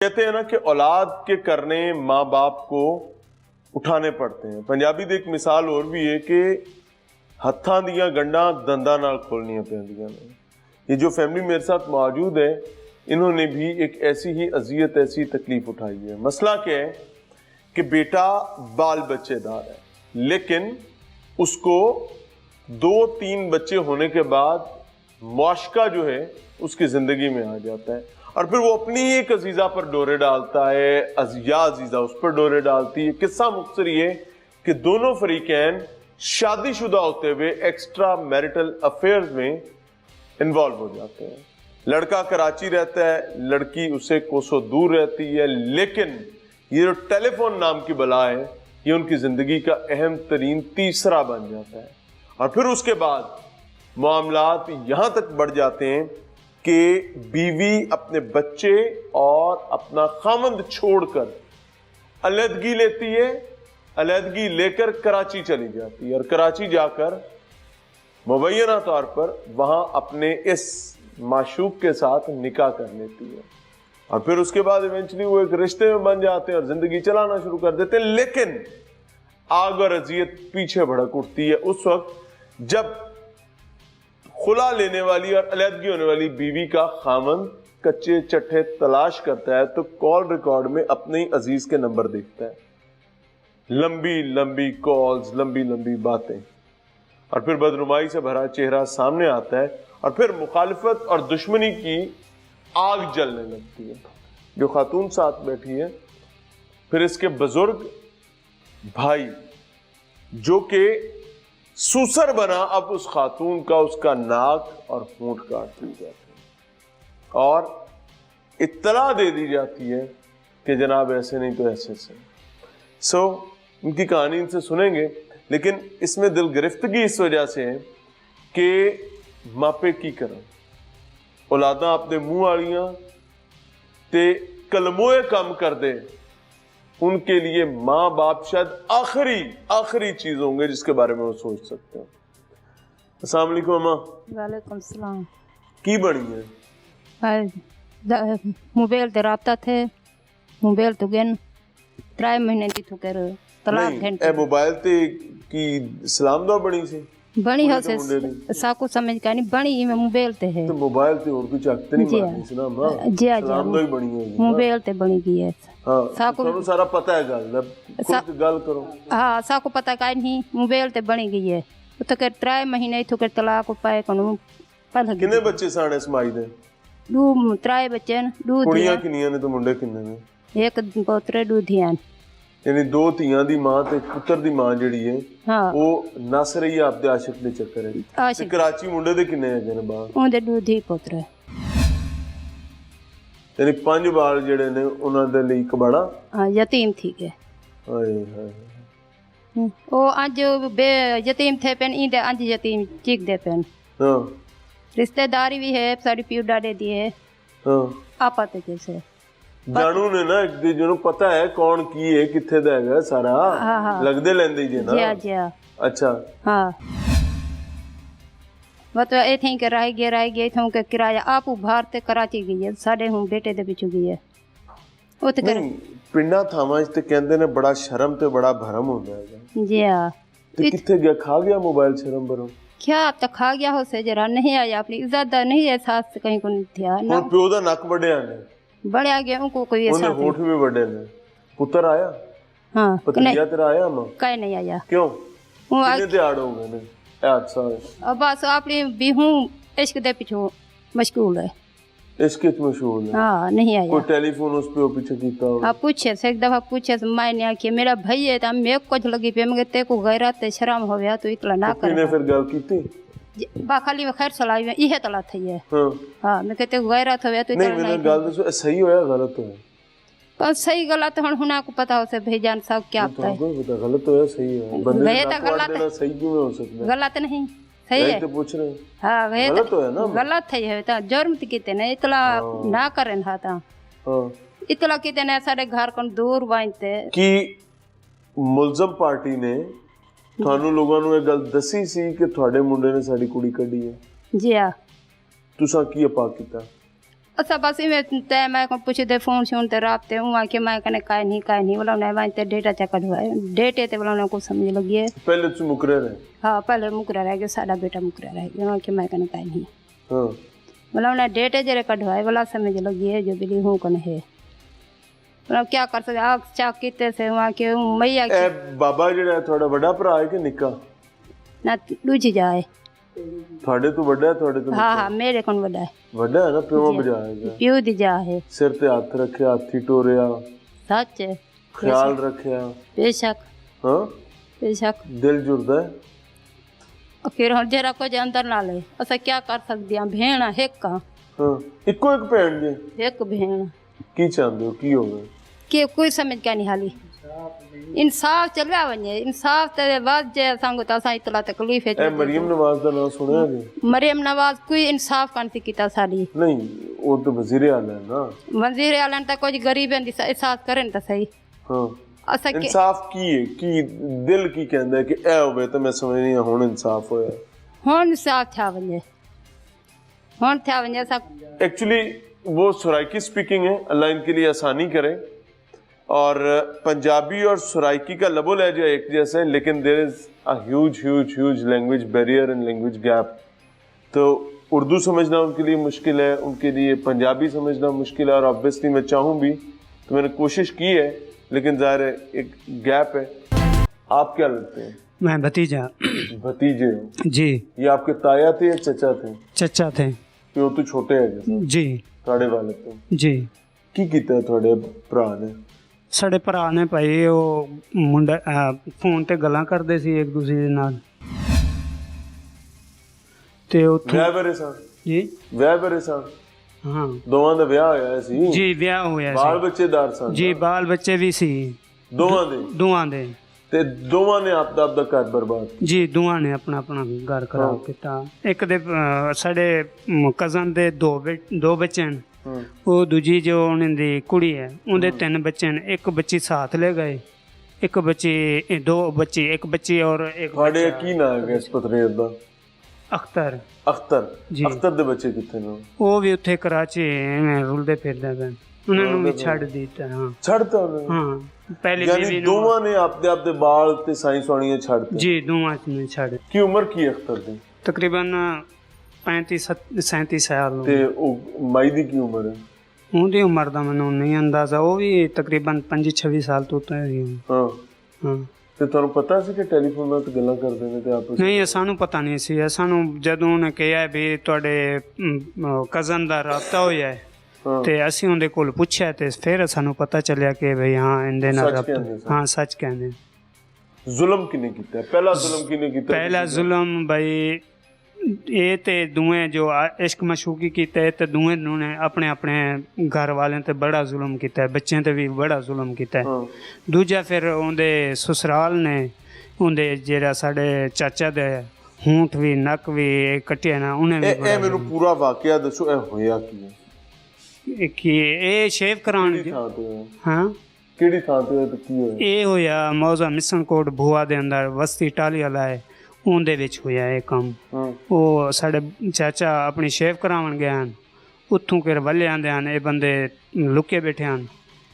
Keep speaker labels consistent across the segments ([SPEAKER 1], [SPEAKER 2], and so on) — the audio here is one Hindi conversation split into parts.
[SPEAKER 1] कहते हैं ना कि औलाद के करने माँ बाप को उठाने पड़ते हैं। पंजाबी दी एक मिसाल और भी है कि हत्थां दियां गंढां दंदां नाल खोलनियां पैंदियां ने। ये जो फैमिली मेरे साथ मौजूद है, इन्होंने भी एक ऐसी ही अजियत, ऐसी तकलीफ उठाई है। मसला क्या है कि बेटा बाल बच्चेदार है, लेकिन उसको 2-3 बच्चे होने के बाद मुआशका जो है उसकी जिंदगी में आ जाता है, और फिर वो अपनी ही एक अजीजा पर डोरे डालता है, या अजीजा उस पर डोरे डालती है। किस्सा मुख्तसर ये कि दोनों फरीकैन शादीशुदा होते हुए एक्स्ट्रा मैरिटल अफेयर्स में इन्वॉल्व हो जाते हैं। लड़का कराची रहता है, लड़की उससे कोसों दूर रहती है, लेकिन ये जो टेलीफोन नाम की बला है, ये उनकी जिंदगी का अहम तरीन तीसरा बन जाता है। और फिर उसके बाद मामलात यहां तक बढ़ जाते हैं कि बीवी अपने बच्चे और अपना खामंद छोड़कर अलहदगी लेती है, अलहदगी लेकर कराची चली जाती है, और कराची जाकर मुबैना तौर पर वहां अपने इस माशूक के साथ निकाह कर लेती है, और फिर उसके बाद इवेंचुअली वो एक रिश्ते में बन जाते हैं और जिंदगी चलाना शुरू कर देते हैं। लेकिन आग और अजियत पीछे भड़क उठती है उस वक्त जब खुला लेने वाली और अलहदगी होने वाली बीवी का खामंद कच्चे चट्टे तलाश करता है तो कॉल रिकॉर्ड में अपने ही अजीज के नंबर देखता है। लंबी लंबी कॉल्स, लंबी लंबी बातें, और फिर बदनुमाई से भरा चेहरा सामने आता है, और फिर मुखालिफत और दुश्मनी की आग जलने लगती है। जो खातून साथ बैठी है, फिर इसके बुजुर्ग भाई जो कि सूसर बना अब उस खातून का उसका नाक और होंठ काट दी जाती है, और इत्तला दे दी जाती है कि जनाब ऐसे नहीं तो ऐसे से। उनकी कहानी इनसे सुनेंगे, लेकिन इसमें दिल गिरफ्तगी इस वजह से है कि मापे की करें औलादा अपने मुंह वालियां ते कलमोए कम कर दे, उनके लिए माँ बाप शायद आखिरी चीज होंगे जिसके बारे में वो सोच सकते हैं। अस्सलाम वालेकुम अम्मा।
[SPEAKER 2] वालेकुम सलाम।
[SPEAKER 1] की बनी है?
[SPEAKER 2] मोबाइल ते राब्ता थे, मोबाइल तो गन 3 महीने की तो कर तलाक घंटे
[SPEAKER 1] ए मोबाइल ते की सलाम दुआ बनी सी
[SPEAKER 2] बनी हो से साको समझ का नहीं बनी में मोबाइल ते है,
[SPEAKER 1] तो मोबाइल ते और कुछ चकते नहीं मारनी सी ना अम्मा।
[SPEAKER 2] जी
[SPEAKER 1] सलाम दुआ ही बनी है
[SPEAKER 2] मोबाइल ते बनी गई है।
[SPEAKER 1] हां
[SPEAKER 2] साको
[SPEAKER 1] तो सारा पता है गल, खुद गल करो।
[SPEAKER 2] हां साको पता का नहीं मोबाइल ते बनी गई है, तो कर 3 महीने तो कर तलाक पाए कनु पल
[SPEAKER 1] कितने बच्चे साने समाई दे?
[SPEAKER 2] 3 बच्चे न, 2
[SPEAKER 1] कुड़ियां किन्नियां ने तो मुंडे किन्ने ने?
[SPEAKER 2] एक पोतरे 2 धियां,
[SPEAKER 1] यानी 2 ਧੀਆਂ ਦੀ ਮਾਂ ਤੇ ਪੁੱਤਰ ਦੀ ਮਾਂ ਜਿਹੜੀ ਹੈ
[SPEAKER 2] ਹਾਂ
[SPEAKER 1] ਉਹ ਨਸ ਰਹੀ ਹੈ ਆਪਦੇ ਆਸ਼ਿਕ ਦੇ ਚੱਕਰ ਵਿੱਚ। ਤੇ ਕਰਾਚੀ ਮੁੰਡੇ ਦੇ ਕਿੰਨੇ ਹੈਗੇ ਨੇ ਬਾਲ?
[SPEAKER 2] ਉਹਦੇ 2 ਧੀ ਪੁੱਤਰ,
[SPEAKER 1] यानी 5 बाल ਜਿਹੜੇ ਨੇ ਉਹਨਾਂ ਦੇ ਲਈ ਕਬਾੜਾ
[SPEAKER 2] ਯਤੀਮ ਥੀ ਗਏ।
[SPEAKER 1] ਹਾਏ ਹਾਏ
[SPEAKER 2] ਉਹ ਅੱਜ ਬੇ ਯਤੀਮ थे पेन इंदे आज यतीम चीख दे पेन।
[SPEAKER 1] हाँ
[SPEAKER 2] रिश्तेदारी भी है सारी पियो डाले दी है।
[SPEAKER 1] हाँ
[SPEAKER 2] आपा ते कैसे
[SPEAKER 1] ਜਾਣੂ ਨੇ ਨਾ ਇੱਕ ਦੂਜੇ ਨੂੰ ਪਤਾ ਹੈ ਕੌਣ ਕੀ ਹੈ ਕਿੱਥੇ ਦਾ ਹੈਗਾ ਸਾਰਾ। ਲੱਗਦੇ ਲੈਂਦੇ ਜੇ ਨਾ।
[SPEAKER 2] जी जी
[SPEAKER 1] अच्छा
[SPEAKER 2] हाँ मतलब ए थी के रह गए थे के किराया आप बाहर ते कराची गई है साडे हूं बेटे दे पिछू गई है उत कर
[SPEAKER 1] ਪਿੰਡਾਂ ਥਾਵਾਂ 'ਚ ਤੇ ਕਹਿੰਦੇ ਨੇ ਬੜਾ ਸ਼ਰਮ ਤੇ ਬੜਾ ਭਰਮ ਹੁੰਦਾ ਹੈਗਾ।
[SPEAKER 2] जी हां
[SPEAKER 1] ਤੇ ਕਿੱਥੇ ਗਿਆ ਖਾ ਗਿਆ ਮੋਬਾਈਲ ਸ਼ਰਮ ਭਰਮ?
[SPEAKER 2] क्या अब तक खा गया हो से जरा नहीं आया अपनी इज्जत दा नहीं एहसास कहीं को नहीं था ना।
[SPEAKER 1] ਹੁਣ ਪਿਓ ਦਾ ਨੱਕ ਵੱਡਿਆ ਨੇ,
[SPEAKER 2] बड़े आ गए उनको कोई
[SPEAKER 1] ਉਹਨੇ
[SPEAKER 2] ऐसा
[SPEAKER 1] ਹੋਠ ਵੀ ਵੱਡੇ ਨੇ। ਪੁੱਤਰ ਆਇਆ?
[SPEAKER 2] हां
[SPEAKER 1] ਭਤੀਜਾ ਤੇਰਾ ਆਇਆ ਮਾਂ?
[SPEAKER 2] कहीं नहीं आया
[SPEAKER 1] ਕਿਉਂ?
[SPEAKER 2] वो
[SPEAKER 1] ਕਿੰਨੇ ਦਿਹਾੜ ਹੋ ਗਏ ਨੇ ਇਹ ਹਾਦਸਾ?
[SPEAKER 2] अब बस अपनी बिहू इश्क दे पिछू मशगूल है।
[SPEAKER 1] इसके मशहूर है।
[SPEAKER 2] हाँ नहीं आया।
[SPEAKER 1] कोई टेलीफोन उस पे पीछे कीता हो?
[SPEAKER 2] आप पूछे से एक दफा पूछे से मैंने आखिया मेरा भाई है तो मैं कुछ लगी पे मगर ते को गैरत ते शर्म हो गया तो इतना ना कर।
[SPEAKER 1] ने फिर गल कीती
[SPEAKER 2] बा खाली खैर सलाई में इहे तला थई है।
[SPEAKER 1] हां
[SPEAKER 2] हां मैं कहते गैरत हो गया तो
[SPEAKER 1] इतना नहीं। मैंने गल दसो सही होया गलत होया?
[SPEAKER 2] पर सही गलत हुन हुना को पता हो से भाईजान साहब क्या पता है।
[SPEAKER 1] तो पता गलत होया सही है बंदे
[SPEAKER 2] तो गलत
[SPEAKER 1] सही क्यों हो सकता है?
[SPEAKER 2] गलत नहीं सही है
[SPEAKER 1] तो पूछ रहे।
[SPEAKER 2] हां वे
[SPEAKER 1] गलत होया ना
[SPEAKER 2] गलत है तो जुर्म कीते ने इतला ना करन हाता।
[SPEAKER 1] हां
[SPEAKER 2] इतला कीते ने सारे घर को दूर बांधते
[SPEAKER 1] कि मुलजम पार्टी ने ਤੁਹਾਨੂੰ ਲੋਕਾਂ ਨੂੰ ਇਹ ਗੱਲ ਦੱਸੀ ਸੀ ਕਿ ਤੁਹਾਡੇ ਮੁੰਡੇ ਨੇ ਸਾਡੀ ਕੁੜੀ ਕੱਢੀ ਹੈ?
[SPEAKER 2] ਜੀ ਆ
[SPEAKER 1] ਤੁਸੀਂ ਕੀ ਅਪਾ ਕੀਤਾ?
[SPEAKER 2] असा बस इवें ते मैं को पुछदे फोन शोन ते राबते हूं आके मैं कने काई नहीं बोला ना मैं ते डेटा चेक करवाए डेटे ते बोला ना को समझ लगी है
[SPEAKER 1] पहले तो मुकरर है।
[SPEAKER 2] हाँ पहले मुकरा रह गया साडा बेटा मुकरा रह गया आके मैं कने काई नहीं
[SPEAKER 1] हाँ
[SPEAKER 2] बोला ना डेटे जरे कढ़वाए बोला समझ लगी है जो बिली हूं कने है बोला क्या कर सकते आग चाक किते से वहां के मैया
[SPEAKER 1] ए बाबा जेड़ा थोड़ा बड़ा भरा है कि निक्का
[SPEAKER 2] ना दूजी जाए
[SPEAKER 1] थोड़े तो बड़ा है थोड़े तो
[SPEAKER 2] हाँ हाँ मेरे कौन बड़ा है
[SPEAKER 1] बड़ा है ना प्यो बजाएगा
[SPEAKER 2] प्यू दी जा है
[SPEAKER 1] सिर ते हाथ रखे हाथी टोरिया
[SPEAKER 2] सच है
[SPEAKER 1] ख्याल रखिया
[SPEAKER 2] बेशक
[SPEAKER 1] हाँ
[SPEAKER 2] बेशक
[SPEAKER 1] दिल जुड़दा है
[SPEAKER 2] फिर हम जरा कुछ अंदर ना ले असा क्या कर सकते हैं भेण एक
[SPEAKER 1] हाँ इको एक भैन जी
[SPEAKER 2] एक भेण
[SPEAKER 1] की चाहते हो की होगा
[SPEAKER 2] के कोई समझ क्या नहीं हाली इंसाफ चलवा वने इंसाफ ते बाद जे संग तो असा इतला तकलीफ है
[SPEAKER 1] ए मरियम नवाज दा नाम सुनिया जी
[SPEAKER 2] मरियम नवाज कोई इंसाफ कान सी कीता साडी
[SPEAKER 1] नहीं वो तो वजीर आला है ना
[SPEAKER 2] वजीर आला ता कुछ गरीबन दी एहसास करन ता सही
[SPEAKER 1] हाँ
[SPEAKER 2] असा के
[SPEAKER 1] इंसाफ की है की दिल की कहंदा है कि ए होवे तो मैं समझ नहीं हुन इंसाफ होया
[SPEAKER 2] हुन इंसाफ था वने सा
[SPEAKER 1] एक्चुअली वो सराइकी स्पीकिंग है अल्लाह इनके लिए आसानी करे और पंजाबी और सराइकी का लबो लहजा एक जैसा है लेकिन there is a huge language barrier and language gap तो उर्दू समझना उनके लिए मुश्किल है उनके लिए पंजाबी समझना मुश्किल है और ऑब्वियसली मैं चाहूँ भी तो मैंने कोशिश की है लेकिन ज़ाहिर है एक गैप है। आप क्या लगते हैं?
[SPEAKER 3] मैं भतीजा
[SPEAKER 1] भतीजे हो
[SPEAKER 3] जी।
[SPEAKER 1] ये आपके ताया थे या चचा थे?
[SPEAKER 3] चचा थे।
[SPEAKER 1] क्यों तो छोटे है
[SPEAKER 3] जी
[SPEAKER 1] थोड़े वाले तो
[SPEAKER 3] जी
[SPEAKER 1] की कीता थोड़े भरा ने
[SPEAKER 3] साढ़े भरा ने भाई वो मुंडा फोन ते गल्लां करदे सी एक दूसरे दे नाल ते उत्थों
[SPEAKER 1] विआह बारे सन
[SPEAKER 3] जी
[SPEAKER 1] विआह बारे सन
[SPEAKER 3] हाँ
[SPEAKER 1] दोवां दा विआह होया सी
[SPEAKER 3] जी विआह होया
[SPEAKER 1] बाल
[SPEAKER 3] सी
[SPEAKER 1] बच्चेदार सन
[SPEAKER 3] जी बाल बच्चे भी सी
[SPEAKER 1] दोवां दे ते दोवां ने आप दा घर बर्बाद
[SPEAKER 3] जी दोवां ने अपना अपना घर खराब कीता एक दे साढ़े कजन दे दो बच्चे न वो दूजी जो उन्हें दी कुड़ी है उनके 3 बच्चे न एक बच्ची साथ ले गए एक बच्ची एक बच्ची और एक
[SPEAKER 1] थोड़े की नाम है इस पत्रेर दा
[SPEAKER 3] अख्तर
[SPEAKER 1] जी अख्तर दे बच्चे किथे ने
[SPEAKER 3] वो भी उत्थे कराची में रुलदे फिरदे पन उन्होंने भी छड़ दिता हाँ
[SPEAKER 1] छड़ता उन्हें
[SPEAKER 3] हाँ पहले
[SPEAKER 1] यानी दोवां ने आपदे बाल ते साई सोनियां छड़ते
[SPEAKER 3] जी दोवां ने छड़
[SPEAKER 1] की उम्र की अख्तर दी
[SPEAKER 3] तकरीबन 35-37 साल
[SPEAKER 1] ते ओ माई दी की उम्र है
[SPEAKER 3] उनकी उम्र का मैं नहीं अंदाजा वो भी तकरीबन 25-26 साल तो
[SPEAKER 1] हाँ
[SPEAKER 3] हाँ
[SPEAKER 1] ਤੇ ਤੁਹਾਨੂੰ ਪਤਾ ਸੀ ਕਿ ਟੈਲੀਫੋਨ ਨਾਲ ਗੱਲਾਂ ਕਰਦੇ ਨੇ ਤੇ ਆਪਸ
[SPEAKER 3] ਨਹੀਂ ਸਾਨੂੰ ਪਤਾ ਨਹੀਂ ਸੀ ਸਾਨੂੰ ਜਦੋਂ ਉਹਨੇ ਕਿਹਾ ਵੀ ਤੁਹਾਡੇ ਕਜ਼ਨ ਦਾ ਰਾਬਤਾ ਹੋਇਆ ਹੈ ਤੇ ਅਸੀਂ ਉਹਦੇ ਕੋਲ ਪੁੱਛਿਆ ਤੇ ਫਿਰ ਸਾਨੂੰ ਪਤਾ ਚੱਲਿਆ ਕਿ ਭਈ ਹਾਂ ਇਹਦੇ ਨਾਲ ਰਾਬਤਾ ਹਾਂ ਸੱਚ ਕਹਿੰਦੇ
[SPEAKER 1] ਜ਼ੁਲਮ ਕਿਨੇ ਕੀਤਾ ਪਹਿਲਾ ਜ਼ੁਲਮ ਕਿਨੇ ਕੀਤਾ
[SPEAKER 3] ਪਹਿਲਾ ਜ਼ੁਲਮ ਭਈ ਇਹ ਤੇ ਦੋਵੇਂ ਜੋ ਇਸ਼ਕ ਮਸ਼ੂਕੀ ਕੀਤਾ ਤੇ ਦੋਵੇਂ ਨੇ ਆਪਣੇ ਆਪਣੇ ਘਰ ਵਾਲਿਆਂ ਤੇ ਬੜਾ ਜ਼ੁਲਮ ਕੀਤਾ ਬੱਚਿਆਂ ਤੇ ਵੀ ਬੜਾ ਜ਼ੁਲਮ ਕੀਤਾ ਦੂਜਾ ਫਿਰ ਉਹਦੇ ਸਸੁਰਾਲ ਨੇ ਉਹਦੇ ਜਿਹੜਾ ਸਾਡੇ ਚਾਚਾ ਦੇ ਹੂੰਠ ਵੀ ਨੱਕ ਵੀ ਕੱਟਿਆ ਨਾ ਉਹਨੇ ਵੀ
[SPEAKER 1] ਇਹ ਮੈਨੂੰ ਪੂਰਾ ਵਾਕਿਆ ਦੱਸੋ ਇਹ ਹੋਇਆ ਕੀ ਹੈ
[SPEAKER 3] ਕਿ ਇਹ ਸ਼ੇਵ ਕਰਾਉਣ ਹਾਂ
[SPEAKER 1] ਕਿਹੜੀ ਥਾਂ ਤੇ ਕੀ ਹੋਇਆ
[SPEAKER 3] ਇਹ ਹੋਇਆ ਮੌਜ਼ਾ ਮਿਸਨਕੋਟ ਭੂਆ ਦੇ ਅੰਦਰ ਵਸਤੀ ਟਾਲੀ ਵਾਲਾ ਹੈ ਉਹਦੇ ਵਿੱਚ ਹੋਇਆ ਇਹ ਕੰਮ ਉਹ ਸਾਡੇ ਚਾਚਾ ਆਪਣੀ ਸ਼ੇਵ ਕਰਾਉਣ ਗਏ ਹਨ ਉੱਥੋਂ ਫਿਰ ਵੱਲੇ ਆਂਦੇ ਹਨ ਇਹ ਬੰਦੇ ਲੁਕੇ ਬੈਠੇ ਹਨ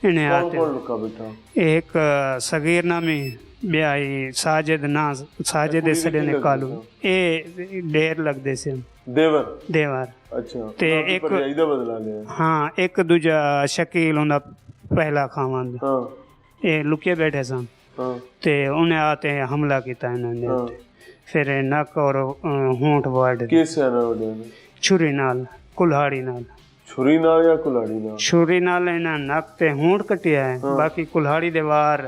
[SPEAKER 3] ਇਹਨੇ ਆਤੇ
[SPEAKER 1] ਲੁਕਾ ਬੈਠਾ
[SPEAKER 3] ਇੱਕ ਸਗੀਰ ਨਾਮੀ ਬਿਆਈ ਸਾਜਿਦ ਨਾ ਸਾਜਿਦ ਦੇ ਸੜੇ ਨੇ ਕਾਲੂ ਇਹ ਢੇਰ ਲੱਗਦੇ ਸੀ ਦੇਵਰ
[SPEAKER 1] ਅੱਛਾ
[SPEAKER 3] ਤੇ ਇੱਕ
[SPEAKER 1] ਇਹਦਾ ਬਦਲਾ ਲਿਆ
[SPEAKER 3] ਹਾਂ ਇੱਕ ਦੂਜਾ ਸ਼ਕੀਲ ਉਹਦਾ ਪਹਿਲਾ ਖਾਵੰਦ ਇਹ ਲੁਕੇ ਬੈਠੇ ਸਨ ਤੇ ਉਹਨੇ ਆ ਤੇ ਹਮਲਾ ਕੀਤਾ ਇਹਨਾਂ ਨੇ फिर नक और होंठ वाड़ छुरी नाल कुल्हाड़ी नाल
[SPEAKER 1] छुरी नाल या कुल्हाड़ी नाल
[SPEAKER 3] छुरी नाल इन्हां नक ते होंठ कटिया है बाकी कुल्हाड़ी दे वार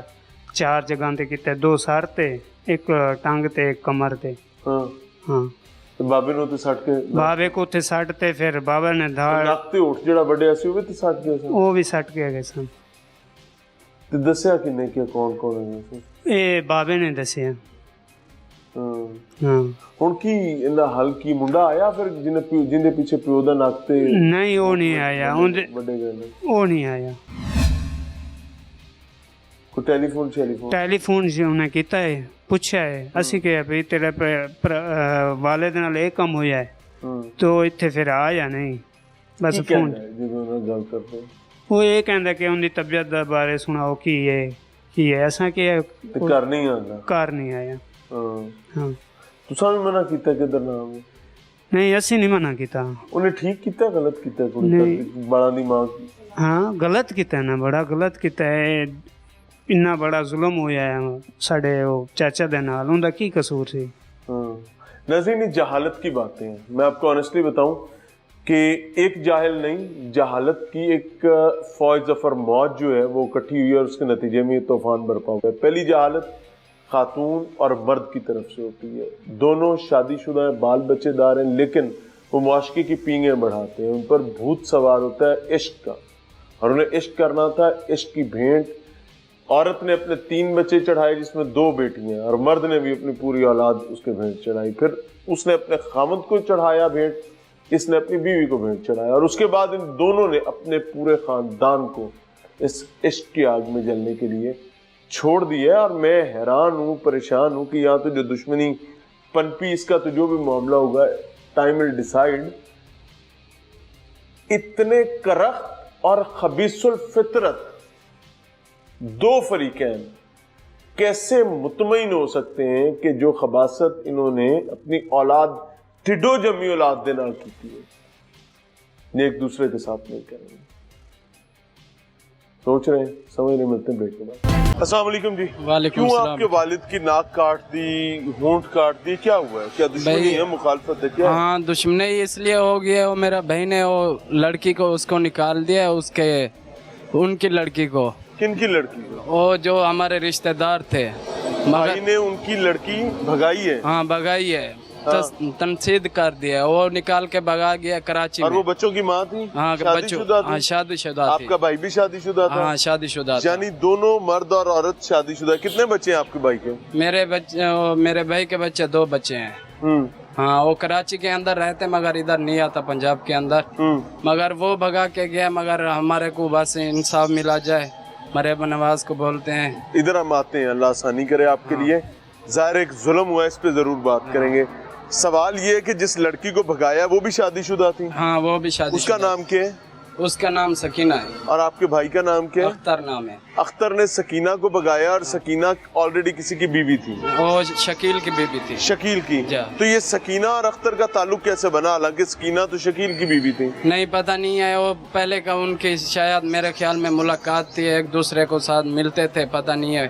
[SPEAKER 3] 4 जगह ते कीते 2 सर ते एक टंग ते एक कमर ते हाँ
[SPEAKER 1] बाबे नु ते सट के
[SPEAKER 3] बाबे को ते सट ते फिर बाबा ने धाड़
[SPEAKER 1] नक ते होंठ जेड़ा ਵੱਡਿਆ ਸੀ ਉਹ ਵੀ ਤੇ ਸੱਟ ਗਿਆ ਸੀ
[SPEAKER 3] ਉਹ ਵੀ ਸੱਟ ਕੇ ਗਏ ਸਨ
[SPEAKER 1] ਤੇ ਦੱਸਿਆ ਕਿੰਨੇ ਕਿ ਕੌਣ ਹੈ
[SPEAKER 3] ਇਹ ਬਾਬੇ ਨੇ ਦੱਸਿਆ
[SPEAKER 1] ਹੁਣ ਕੀ ਇਹਦਾ ਹਲ ਕੀ ਮੁੰਡਾ ਆਇਆ ਫਿਰ ਜਿੰਦੇ ਪਿੱਛੇ ਪਿਓ ਦਾ ਨੱਕ ਤੇ
[SPEAKER 3] ਨਹੀਂ ਉਹ ਨਹੀਂ ਆਇਆ ਉਹਦੇ
[SPEAKER 1] ਵੱਡੇ ਗਏ
[SPEAKER 3] ਉਹ ਨਹੀਂ ਆਇਆ
[SPEAKER 1] ਕੋ ਟੈਲੀਫੋਨ
[SPEAKER 3] ਜੀ ਉਹਨੇ ਕੀਤਾ ਹੈ ਪੁੱਛਿਆ ਹੈ ਅਸੀਂ ਕਿਹਾ ਵੀ ਤੇਰੇ ਵਾਲਿਦ ਨਾਲ ਇਹ ਕੰਮ ਹੋਇਆ ਹੈ ਤੋ ਇੱਥੇ ਫਿਰ ਆ ਜਾਂ ਨਹੀਂ बस
[SPEAKER 1] ਕੀ
[SPEAKER 3] फोन
[SPEAKER 1] ਕਹਿੰਦਾ ਹੈ ਜਦੋਂ ਉਹਨਾਂ ਨਾਲ ਗੱਲ ਕਰਦੇ ਹੋ?
[SPEAKER 3] वो ये कहता कि उनकी तबीयत के बारे सुनाओ की है ऐसा कि
[SPEAKER 1] ਤੇ ਘਰ ਨਹੀਂ ਆਉਂਦਾ?
[SPEAKER 3] घर नहीं आया।
[SPEAKER 1] ਹਾਂ
[SPEAKER 3] हाँ
[SPEAKER 1] ਤੁਸੀਂ ਵੀ ਮਨਾ ਕੀਤਾ ਕਿੱਧਰ ਨਾ ਆਵੇ?
[SPEAKER 3] नहीं असी नहीं मना किया।
[SPEAKER 1] ਉਹਨੇ ਠੀਕ ਕੀਤਾ ਗਲਤ ਕੀਤਾ ਕੁੜੀ
[SPEAKER 3] ਨਹੀਂ।
[SPEAKER 1] ਦਾ ਬਾਲਾਂ ਦੀ ਮਾਂ?
[SPEAKER 3] हाँ गलत किया ना, बड़ा गलत किया है। इन्ना बड़ा जुल्म होया है साडे वो चाचा दे नाल, उनदा की कसूर सी?
[SPEAKER 1] नज़ीर नहीं, जहालत की बातें हैं। मैं आपको ऑनेस्टली बताऊं कि एक जाहिल नहीं, जहालत की एक फौज जफर मौत जो है वो इकट्ठी हुई है और उसके नतीजे में ये तूफान बरपा हुआ है। पहली जहालत खातून और मर्द की तरफ से होती है। दोनों शादीशुदा हैं, बाल बच्चेदार हैं, लेकिन वो मुआशके की पींगे बढ़ाते हैं। उन पर भूत सवार होता है इश्क का, और उन्हें इश्क करना था। इश्क की भेंट औरत ने अपने 3 बच्चे चढ़ाए जिसमें 2 बेटियां, और मर्द ने भी अपनी पूरी औलाद उसके भेंट चढ़ाई। फिर उसने अपने खामद को चढ़ाया भेंट, इसने अपनी बीवी को भेंट चढ़ाया, और उसके बाद इन दोनों ने अपने पूरे खानदान को इस इश्क की आग में जलने के लिए छोड़ दिया। और मैं हैरान हूँ, परेशान हूँ कि यहाँ तो जो दुश्मनी पनपी, इसका तो जो भी मामला होगा टाइम विल डिसाइड। इतने करख्त और खबीसुल फितरत 2 फरीकैन कैसे मुतमईन हो सकते हैं कि जो खबासत इन्होंने अपनी औलाद टिडो जमी औलाद दे नाल की थी, ये एक दूसरे के साथ नहीं करेंगे। सोच रहे हैं, समझ नहीं मिलते ब्रेक के बाद। अस्सलाम वालेकुम जी।
[SPEAKER 4] वालेकुम
[SPEAKER 1] क्यों
[SPEAKER 4] सलाम।
[SPEAKER 1] आपके वालिद की नाक काट दी, होंठ काट दी, क्या हुआ है? क्या दुश्मनी है, मुखालफत है क्या?
[SPEAKER 4] हाँ, दुश्मनी इसलिए हो गई है, वो मेरा बहन है, वो लड़की को उसको निकाल दिया, उसके उनकी लड़की को।
[SPEAKER 1] किनकी लड़की को?
[SPEAKER 4] वो जो हमारे रिश्तेदार थे,
[SPEAKER 1] भाई ने उनकी लड़की भगाई है?
[SPEAKER 4] हाँ भगाई है, तनसीद कर दिया, वो निकाल के भगा गया कराची
[SPEAKER 1] और
[SPEAKER 4] में।
[SPEAKER 1] वो बच्चों की माँ थी?
[SPEAKER 4] हाँ
[SPEAKER 1] शादीशुदा थी?
[SPEAKER 4] हाँ शादीशुदा थी।
[SPEAKER 1] आपका भाई भी शादीशुदा था?
[SPEAKER 4] हाँ शादीशुदा था।
[SPEAKER 1] यानी दोनों मर्द और औरत शादीशुदा। कितने बच्चे हैं आपके भाई के?
[SPEAKER 4] मेरे भाई के बच्चे 2 बच्चे हैं। हाँ, वो कराची के अंदर रहते मगर इधर नहीं आता, पंजाब के अंदर। मगर वो भगा के गया, मगर हमारे को बस इंसाफ मिला जाए, मरेब नवाज को बोलते हैं।
[SPEAKER 1] इधर हम आते हैं, अल्लाह आसानी करे आपके लिए। जाहिर एक जुल्म हुआ, इस पे जरूर बात करेंगे। सवाल ये है कि जिस लड़की को भगाया वो भी शादीशुदा थी?
[SPEAKER 4] हाँ वो भी शादीशुदा।
[SPEAKER 1] उसका नाम क्या है?
[SPEAKER 4] उसका नाम सकीना है।
[SPEAKER 1] और आपके भाई का नाम क्या है?
[SPEAKER 4] अख्तर नाम है।
[SPEAKER 1] अख्तर ने सकीना को भगाया, और सकीना ऑलरेडी किसी की बीवी थी?
[SPEAKER 4] वो शकील की बीवी थी।
[SPEAKER 1] शकील की? तो ये सकीना और अख्तर का ताल्लुक कैसे बना, हालांकि सकीना तो शकील की बीवी थी?
[SPEAKER 4] नहीं पता नहीं है, वो पहले का उनकी शायद मेरे ख्याल में मुलाकात थी, एक दूसरे को साथ मिलते थे, पता नहीं है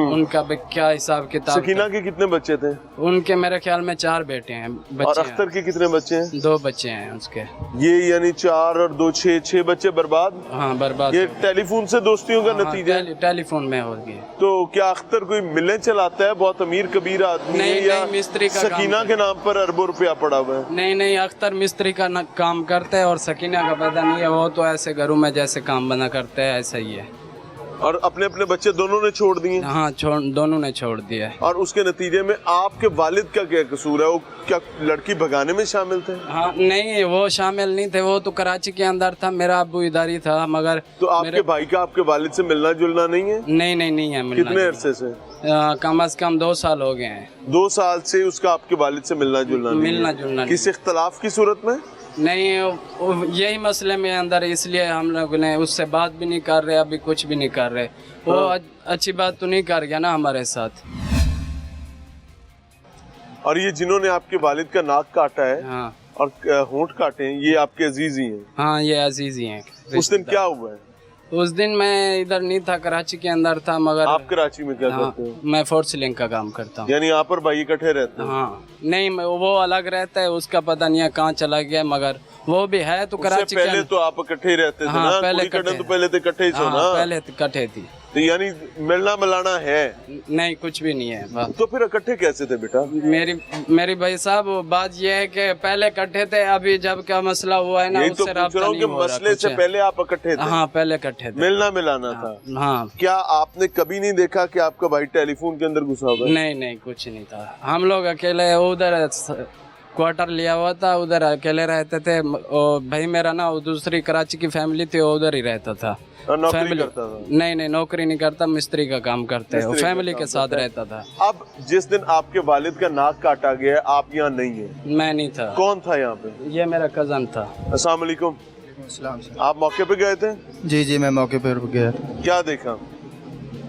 [SPEAKER 4] उनका क्या हिसाब किताब।
[SPEAKER 1] सकीना के कितने बच्चे थे?
[SPEAKER 4] उनके मेरे ख्याल में 4 बेटे हैं,
[SPEAKER 1] और अख्तर के कितने बच्चे हैं?
[SPEAKER 4] 2 बच्चे हैं उसके।
[SPEAKER 1] ये यानी 4 और 2 6 बच्चे बर्बाद।
[SPEAKER 4] हाँ बर्बाद।
[SPEAKER 1] ये टेलीफोन से दोस्तियों का नतीजा है?
[SPEAKER 4] टेलीफोन में हो गया।
[SPEAKER 1] तो क्या अख्तर कोई मिलें चलाता है, बहुत अमीर कबीर आदमी है, या
[SPEAKER 4] मिस्त्री का
[SPEAKER 1] सकीना के नाम पर अरबों रुपया पड़ा हुआ है?
[SPEAKER 4] नहीं, अख्तर मिस्त्री का काम करते हैं, और सकीना का पता नहीं है, वो तो ऐसे घरों में जैसे काम बना करते हैं, ऐसा ही है।
[SPEAKER 1] और अपने अपने बच्चे दोनों ने छोड़ दिए?
[SPEAKER 4] हाँ दोनों ने छोड़ दिया।
[SPEAKER 1] और उसके नतीजे में आपके वालिद का क्या कसूर है? वो क्या लड़की भगाने में शामिल थे?
[SPEAKER 4] हाँ नहीं, वो शामिल नहीं थे, वो तो कराची के अंदर था, मेरा अब्बू इधर ही था। मगर
[SPEAKER 1] तो आपके भाई का आपके वालिद से मिलना जुलना नहीं है?
[SPEAKER 4] नहीं है।
[SPEAKER 1] कितने अरसे से?
[SPEAKER 4] कम से कम 2 साल हो गए हैं।
[SPEAKER 1] 2 साल से उसका आपके वालिद से मिलना जुलना
[SPEAKER 4] जुलना
[SPEAKER 1] किस इख्तलाफ की सूरत में?
[SPEAKER 4] नहीं, यही मसले में अंदर, इसलिए हम लोग ने उससे बात भी नहीं कर रहे, अभी कुछ भी नहीं कर रहे। वो अच्छी बात तो नहीं कर गया ना हमारे साथ।
[SPEAKER 1] और ये जिन्होंने आपके वालिद का नाक काटा है,
[SPEAKER 4] हाँ,
[SPEAKER 1] और होंठ काटे हैं, ये आपके अजीज ही हैं?
[SPEAKER 4] हाँ ये अजीज ही हैं।
[SPEAKER 1] उस दिन क्या हुआ है?
[SPEAKER 4] उस दिन मैं इधर नहीं था, कराची के अंदर था। मगर
[SPEAKER 1] आप कराची में क्या करते हो?
[SPEAKER 4] मैं फोर्स लिंक का काम करता हूँ।
[SPEAKER 1] यानी यहाँ पर भाई इकट्ठे रहते हैं?
[SPEAKER 4] हाँ नहीं, वो अलग रहता है, उसका पता नहीं है कहाँ चला गया, मगर वो भी है तो कराची के
[SPEAKER 1] पहले तो आप इकट्ठे रहते थे ना?
[SPEAKER 4] पहले
[SPEAKER 1] तो पहले तो इकट्ठे ही थे ना?
[SPEAKER 4] पहले इकट्ठे थी।
[SPEAKER 1] तो यानी मिलना मिलाना है?
[SPEAKER 4] नहीं, कुछ भी नहीं है।
[SPEAKER 1] तो फिर इकट्ठे कैसे थे बेटा?
[SPEAKER 4] मेरी भाई साहब, बात ये है कि पहले इकट्ठे थे, अभी जब क्या मसला हुआ है ना, उससे राब्ता नहीं हो रहा।
[SPEAKER 1] मसले से पहले आप इकट्ठे थे?
[SPEAKER 4] हाँ पहले इकट्ठे थे,
[SPEAKER 1] मिलना मिलाना था।
[SPEAKER 4] हाँ।
[SPEAKER 1] क्या आपने कभी नहीं देखा कि आपका भाई टेलीफोन के अंदर घुसा हुआ है?
[SPEAKER 4] नहीं, कुछ नहीं था। हम लोग अकेले उधर क्वार्टर लिया हुआ था, उधर अकेले रहते थे। और भाई मेरा ना, दूसरी कराची की फैमिली थी, वो उधर ही रहता था।
[SPEAKER 1] नौकरी करता था?
[SPEAKER 4] नहीं, नौकरी नहीं करता, मिस्त्री का काम करते हैं, फैमिली के साथ रहता था।
[SPEAKER 1] अब जिस दिन आपके वालिद का नाक काटा गया, आप यहाँ नहीं है?
[SPEAKER 4] मैं नहीं था।
[SPEAKER 1] कौन था यहाँ पे?
[SPEAKER 4] ये मेरा कजन था।
[SPEAKER 1] अस्सलाम वालेकुम।
[SPEAKER 5] सलाम सर।
[SPEAKER 1] आप मौके पे गए थे?
[SPEAKER 5] जी जी, मैं मौके पर गया था।
[SPEAKER 1] क्या देखा?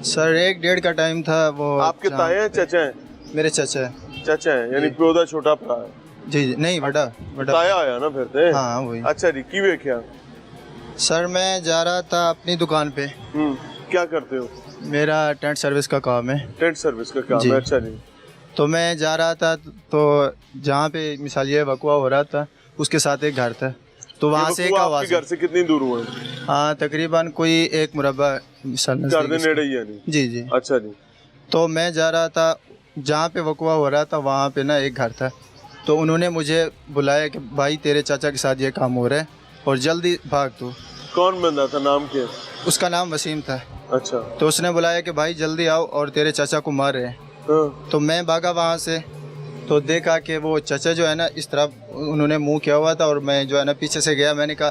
[SPEAKER 5] सर 1-1.5 का टाइम था वो।
[SPEAKER 1] आपके ताए हैं, चचा हैं?
[SPEAKER 5] मेरे चाचा है।
[SPEAKER 1] चाचा हैं, यानी प्योदा छोटा भरा है।
[SPEAKER 5] जी जी, नहीं बड़ा बड़ा।
[SPEAKER 1] ताया आया ना फिर ते?
[SPEAKER 5] हाँ वही।
[SPEAKER 1] अच्छा जी, की वेख्या?
[SPEAKER 5] सर मैं जा रहा था अपनी दुकान पे।
[SPEAKER 1] क्या करते हो?
[SPEAKER 5] मेरा टेंट सर्विस का काम है।
[SPEAKER 1] टेंट सर्विस का काम
[SPEAKER 5] जी।
[SPEAKER 1] है, अच्छा जी।
[SPEAKER 5] तो मैं जा रहा था तो जहाँ पे मिसाल ये वकवा हो रहा था उसके साथ एक घर था, तो वहाँ से एक आवाज़।
[SPEAKER 1] आपके घर से कितनी दूर हुआ?
[SPEAKER 5] हाँ तकरीबन कोई 1 मुरब्बा मिसाल
[SPEAKER 1] घर दे नेड़े ही यानी?
[SPEAKER 5] जी जी।
[SPEAKER 1] अच्छा जी।
[SPEAKER 5] तो मैं जा रहा था जहाँ पे वकवा हो रहा था, वहाँ पे ना एक घर था, तो उन्होंने मुझे बुलाया कि भाई तेरे चाचा के साथ ये काम हो रहा है और जल्दी भाग तू।
[SPEAKER 1] कौन बंदा था, नाम क्या?
[SPEAKER 5] उसका नाम वसीम था।
[SPEAKER 1] अच्छा।
[SPEAKER 5] तो उसने बुलाया कि भाई जल्दी आओ और तेरे चाचा को मार रहे हैं।
[SPEAKER 1] हाँ।
[SPEAKER 5] तो मैं भागा वहाँ से, तो देखा कि वो चाचा जो है ना इस तरफ उन्होंने मुंह किया हुआ था और मैं जो है ना पीछे से गया। मैंने कहा,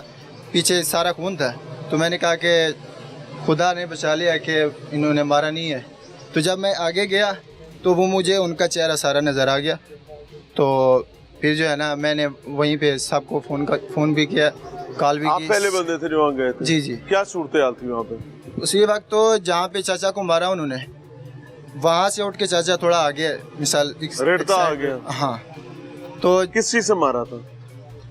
[SPEAKER 5] पीछे सारा खून था, तो मैंने कहा कि खुदा ने बचा लिया कि इन्होंने मारा नहीं है। तो जब मैं आगे गया तो वो मुझे उनका चेहरा सारा नज़र आ गया। तो फिर जो है ना मैंने वहीं पे सबको फ़ोन भी किया, कॉल भी
[SPEAKER 1] आप
[SPEAKER 5] की।
[SPEAKER 1] पहले बंदे थे जो वहाँ गए थे?
[SPEAKER 5] जी जी।
[SPEAKER 1] क्या सूरत हाल थी वहाँ पे?
[SPEAKER 5] उसी वक्त तो जहाँ पे चाचा को मारा उन्होंने, वहाँ से उठ के चाचा थोड़ा आगे मिसाल
[SPEAKER 1] रेड़ता आ गया।
[SPEAKER 5] हाँ। तो
[SPEAKER 1] किस चीज से मारा था?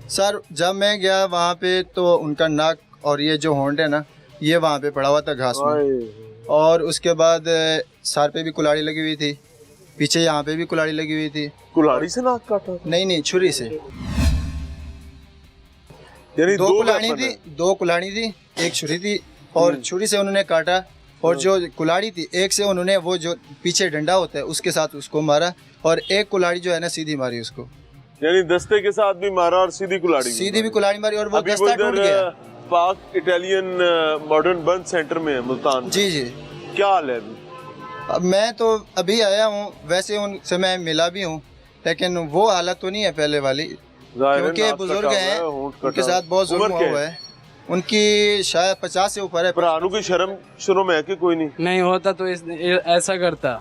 [SPEAKER 5] सर जब मैं गया वहाँ पे तो उनका नाक और ये जो होंड है ना, ये वहाँ पे पड़ा हुआ था घास में, और उसके बाद सर पे भी कुल्हाड़ी लगी हुई थी, पीछे यहाँ पे भी कुल्हाड़ी लगी हुई थी।
[SPEAKER 1] कुल्हाड़ी से नाक काटा?
[SPEAKER 5] नहीं, छुरी से।
[SPEAKER 1] यानी
[SPEAKER 5] दो कुल्हाड़ी थी, एक छुरी थी, और छुरी से उन्होंने काटा, और जो कुल्हाड़ी थी एक से उन्होंने वो जो पीछे डंडा होता है उसके साथ उसको मारा, और एक कुल्हाड़ी जो है ना सीधी मारी उसको।
[SPEAKER 1] यानी दस्ते के साथ भी मारा और सीधी भी
[SPEAKER 5] कुल्हाड़ी मारी, और वो दस्ता टूट गया।
[SPEAKER 1] पाक इटालियन मॉडर्न बंद सेंटर में है मुल्तान।
[SPEAKER 5] जी जी।
[SPEAKER 1] क्या हाल है अभी?
[SPEAKER 5] अब मैं तो अभी आया हूँ, वैसे उनसे मैं मिला भी हूँ, लेकिन वो हालत तो नहीं है पहले वाली, क्योंकि बुजुर्ग हैं, उनके साथ बहुत जुल्म हुआ है। उनकी शायद 50 से ऊपर है।
[SPEAKER 1] प्राणु की शर्म शुरू में है कि कोई नहीं
[SPEAKER 4] होता तो ऐसा करता,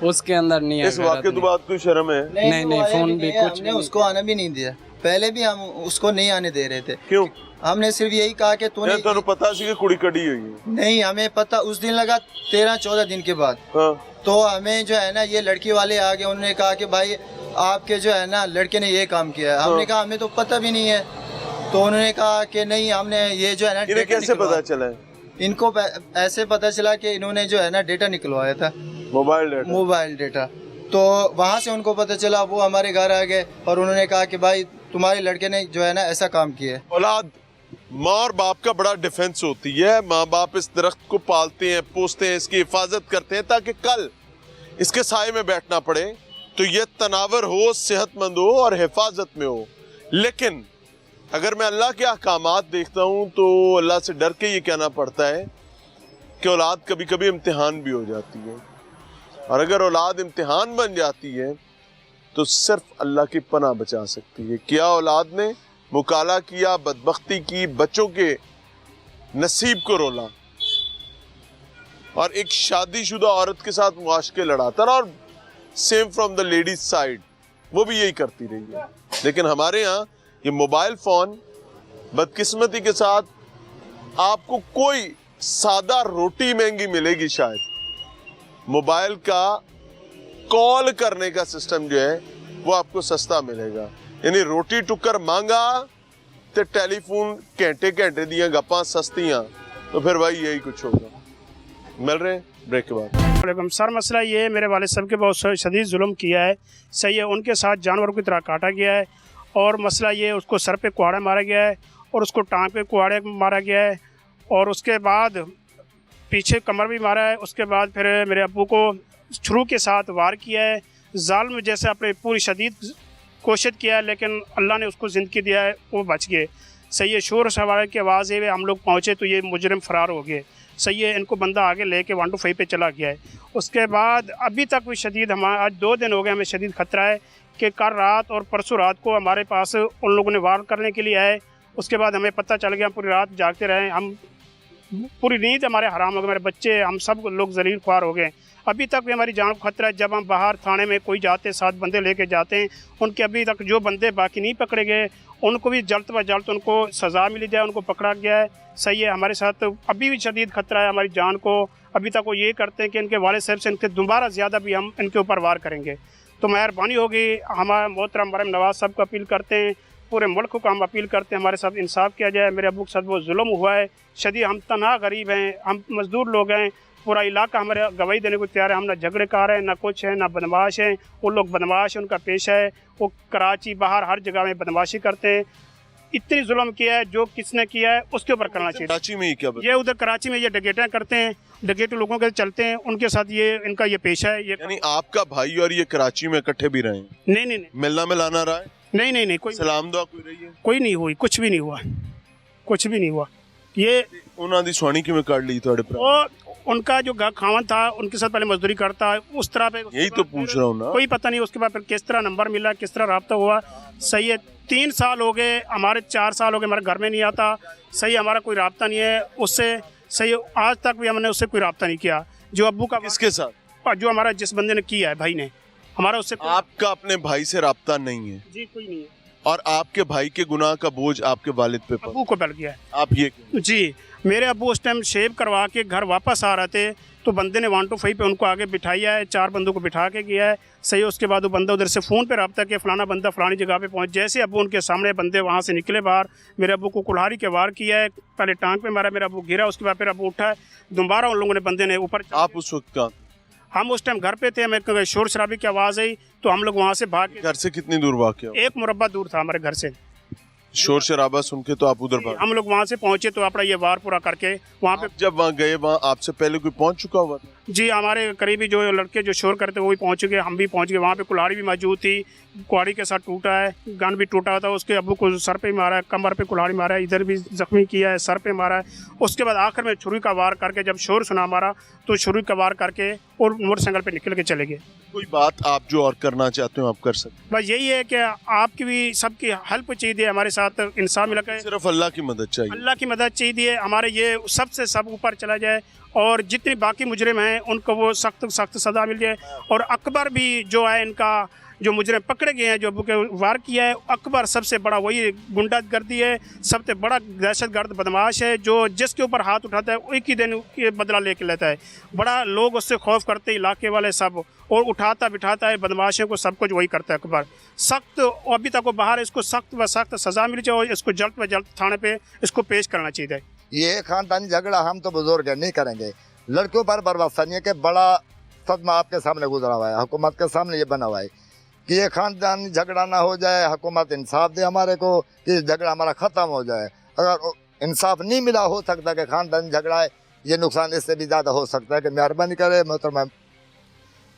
[SPEAKER 4] उसके अंदर नहीं है।
[SPEAKER 1] इस वाक़े के बाद कोई शर्म है?
[SPEAKER 4] नहीं, फोन भी कुछ
[SPEAKER 5] हमने उसको आना भी नहीं दिया, पहले भी हम उसको नहीं आने दे रहे थे।
[SPEAKER 1] क्यों?
[SPEAKER 5] हमने सिर्फ यही कहा कि तूने
[SPEAKER 1] तो पता सी कि कुड़ी कड़ी हुई है।
[SPEAKER 5] नहीं, हमें पता उस दिन लगा 13-14 दिन के बाद।
[SPEAKER 1] हाँ।
[SPEAKER 5] तो हमें जो है ना ये लड़की वाले आ गए, उन्होंने कहा कि भाई आपके जो है ना लड़के ने ये काम किया है। हमने कहा हमें तो पता भी नहीं है। तो उन्होंने कहा कि नहीं, हमने ये जो है ना
[SPEAKER 1] इन्हें कैसे पता चला है?
[SPEAKER 5] इनको ऐसे पता चला कि इन्होंने जो है ना डेटा निकलवाया था, मोबाइल डेटा। तो वहाँ से उनको पता चला, वो हमारे घर आ गए और उन्होंने कहा कि भाई तुम्हारे लड़के ने जो है ना ऐसा काम किया है।
[SPEAKER 1] औलाद माँ और बाप का बड़ा डिफेंस होती है। माँ बाप इस दरख्त को पालते हैं, पोसते हैं, इसकी हिफाजत करते हैं ताकि कल इसके साए में बैठना पड़े तो ये तनावर हो, सेहतमंद हो और हिफाजत में हो। लेकिन अगर मैं अल्लाह के अहकामात देखता हूँ तो अल्लाह से डर के ये कहना पड़ता है कि औलाद कभी कभी इम्तिहान भी हो जाती है, और अगर औलाद इम्तिहान बन जाती है तो सिर्फ अल्लाह की पनाह बचा सकती है। क्या औलाद ने मुकाला किया, बदबख्ती की, बच्चों के नसीब को रोला, और एक शादीशुदा औरत के साथ मुआशके लड़ाता रहा, और same from the ladies side वो भी यही करती रही है। लेकिन हमारे यहाँ ये मोबाइल फोन, बदकिस्मती के साथ आपको कोई सादा रोटी महंगी मिलेगी शायद, मोबाइल का कॉल करने का सिस्टम जो है वो आपको सस्ता मिलेगा। यानी रोटी टुक्कर मांगा तो टेलीफोन घंटे घंटे दियां गप्पां सस्तियां, तो फिर भाई यही कुछ होगा। मिल रहे हैं ब्रेक के बाद।
[SPEAKER 6] सर मसला ये है, मेरे वाले साहब के बहुत शदीद जुल्म किया है, सही है, उनके साथ जानवरों की तरह काटा गया है। और मसला ये है, उसको सर पे कुहाड़ा मारा गया है और उसको टांग पे कुहाड़े मारा गया है, और उसके बाद पीछे कमर भी मारा है। उसके बाद फिर मेरे अब्बू को छुरू के साथ वार किया है, जालिम जैसे अपने पूरी शदीद कोशिश किया है, लेकिन अल्लाह ने उसको ज़िंदगी दिया है, वो बच गए। सही है, शोर शराबे की आवाज़ है, हम लोग पहुँचे तो ये मुजरिम फ़रार हो गए। सही है, इनको बंदा आगे लेके 125 पे चला गया है। उसके बाद अभी तक भी शदीद, हमारा आज 2 दिन हो गए, हमें शदीद ख़तरा है कि कल रात और परसों रात को हमारे पास उन लोगों ने वार करने के लिए आए। उसके बाद हमें पता चल गया, पूरी रात जागते रहे, हम पूरी नींद हमारे हराम हो गए, मेरे बच्चे, हम सब लोग जलील ख्वार हो गए। अभी तक भी हमारी जान को खतरा है। जब हम बाहर थाने में कोई जाते, 7 बंदे लेके जाते हैं, उनके अभी तक जो बंदे बाकी नहीं पकड़े गए उनको भी जल्द व जल्द उनको सज़ा मिली जाए, उनको पकड़ा गया है। सही है, हमारे साथ अभी भी शदीद खतरा है हमारी जान को। अभी तक वो ये करते हैं कि इनके वालिद साहब से इनके दोबारा ज़्यादा भी हम इनके ऊपर वार करेंगे। तो मेहरबानी होगी, हमारे मोहतरम मरहम नवाज साहब को अपील करते हैं, पूरे मुल्क को हम अपील करते हैं हमारे साथ इंसाफ किया जाए। मेरे अबू के साथ वो जुल्म हुआ है शदीद, हम तनहा गरीब हैं, हम मजदूर लोग हैं, पूरा इलाका हमारे गवाही देने को तैयार है। हम ना झगड़ेकार हैं, ना कुछ है, ना बदमाश हैं। वो लोग बदमाश हैं, उनका पेशा है, वो कराची बाहर हर जगह में बदमाशी करते हैं। इतनी जुल्म किया है, जो किसने किया है उसके ऊपर करना चाहिए।
[SPEAKER 1] कराची में ही क्या
[SPEAKER 6] ये उधर कराची में ये डकैतें करते हैं, डकैती लोगों के चलते हैं, उनके साथ ये इनका ये पेशा है। ये
[SPEAKER 1] यानी आपका भाई और ये कराची में इकट्ठे भी रहे हैं?
[SPEAKER 6] नहीं नहीं नहीं
[SPEAKER 1] मिलना मिलाना रहा है?
[SPEAKER 6] नहीं कोई
[SPEAKER 1] सलाम दुआ कोई रही है?
[SPEAKER 6] कोई नहीं हुई, कुछ भी नहीं हुआ, कुछ भी नहीं हुआ। ये
[SPEAKER 1] उन्होंने दी स्वाणी की में काट ली थोड़े पर,
[SPEAKER 6] वो उनका जो खावन था उनके साथ पहले मजदूरी करता है, उस तरह पे
[SPEAKER 1] यही तो पूछ रहा हूँ ना।
[SPEAKER 6] कोई पता नहीं उसके बाद फिर किस तरह नंबर मिला, किस तरह रब्ता हुआ। सही है, 3 साल हो गए हमारे, 4 साल हो गए हमारे घर में नहीं आता। सही, हमारा कोई रब्ता नहीं है उससे। सही, आज तक भी हमने उससे कोई रब्ता नहीं किया। जो अब्बू का,
[SPEAKER 1] किसके साथ?
[SPEAKER 6] जो हमारा जिस बंदे ने किया है, भाई ने, हमारा उससे
[SPEAKER 1] आपका अपने भाई से राब्ता नहीं है?
[SPEAKER 6] जी कोई नहीं है।
[SPEAKER 1] और आपके भाई के गुनाह का बोझ आपके वालिद पे
[SPEAKER 6] अब्बू को पड़ गया है।
[SPEAKER 1] आप ये
[SPEAKER 6] जी, मेरे अब्बू उस टाइम शेव करवा के घर वापस आ रहे थे, तो बंदे ने 1 to 5 पे उनको आगे बिठाया है, 4 बंदों को बिठा के गया है। सही, उसके बाद वो बंदा उधर से फ़ोन पे रब्ता किया, फलाना बंदा फलानी जगह पे पहुंच। जैसे अब्बू उनके सामने बंदे वहाँ से निकले बाहर, मेरे अब्बू को कुल्हाड़ी के वार किया है, पहले टांग पे मारा, मेरा अब्बू गिरा, उसके बाद फिर अब्बू उठा है, दोबारा उन लोगों ने बंदे ने ऊपर।
[SPEAKER 1] आप उस वक्त का?
[SPEAKER 6] हम उस टाइम घर पे थे, हमें शोर शराबी की आवाज़ आई तो हम लोग वहाँ से भाग के,
[SPEAKER 1] घर से कितनी दूर वाक़या?
[SPEAKER 6] 1 मुरब्बा दूर था हमारे घर से।
[SPEAKER 1] शोर शराबा सुन के तो आप उधर भाग?
[SPEAKER 6] हम लोग वहाँ से पहुँचे तो अपना ये वार पूरा करके वहाँ पे।
[SPEAKER 1] जब वहाँ गए, वहाँ आपसे पहले कोई पहुँच चुका हुआ था?
[SPEAKER 6] जी, हमारे करीबी जो लड़के जो शोर करते वो भी पहुँच गए, हम भी पहुँच गए। वहाँ पे कुल्हाड़ी भी मौजूद थी, कुल्हाड़ी के साथ टूटा है, गन भी टूटा था। उसके अब्बू को सर पे मारा है, कमर पे कुल्हाड़ी मारा है, इधर भी जख्मी किया है, सर पे मारा है। उसके बाद आखिर में छुरी का वार करके, जब शोर सुना हमारा, तो छुरी का वार करके और मोटरसाइकिल पे निकल के चले गए।
[SPEAKER 1] कोई बात आप जो और करना चाहते हो आप कर सकते?
[SPEAKER 6] बस यही है कि आपकी भी सबकी हेल्प चाहिए, हमारे साथ इंसाफ मिला के,
[SPEAKER 1] सिर्फ अल्लाह की मदद चाहिए।
[SPEAKER 6] अल्लाह की मदद चाहिए हमारे, ये सबसे सब ऊपर चला जाए और जितने बाकी मुजरिम हैं उनको वो सख्त सख्त सज़ा मिल जाए। और अकबर भी जो है, इनका जो मुजरिम पकड़े गए हैं, जो अबू के वार किया है, अकबर सबसे बड़ा वही गुंडागर्दी है, सबसे बड़ा दहशतगर्द बदमाश है, जो जिसके ऊपर हाथ उठाता है एक ही दिन ये बदला लेके लेता है। बड़ा लोग उससे खौफ करते हैं, इलाके वाले सब, और उठाता बिठाता है बदमाशों को, सब कुछ वही करता है अकबर। सख्त, अभी तक वो बाहर, इसको सख्त व सख्त सज़ा मिल जाए और इसको जल्द व जल्द थाने पे इसको पेश करना चाहिए।
[SPEAKER 7] ये खानदानी झगड़ा हम तो बुजुर्ग नहीं करेंगे, लड़कियों पर बर्बाद नहीं है कि बड़ा सदमा आपके सामने गुजरा हुआ है, हुकूमत के सामने ये बना हुआ है कि ये खानदानी झगड़ा ना हो जाए, हुकूमत इंसाफ दे हमारे को कि झगड़ा हमारा ख़त्म हो जाए। अगर इंसाफ नहीं मिला, हो सकता है कि खानदानी झगड़ा है, ये नुकसान इससे भी ज़्यादा हो सकता है। कि मेहरबानी करे मोहतरमा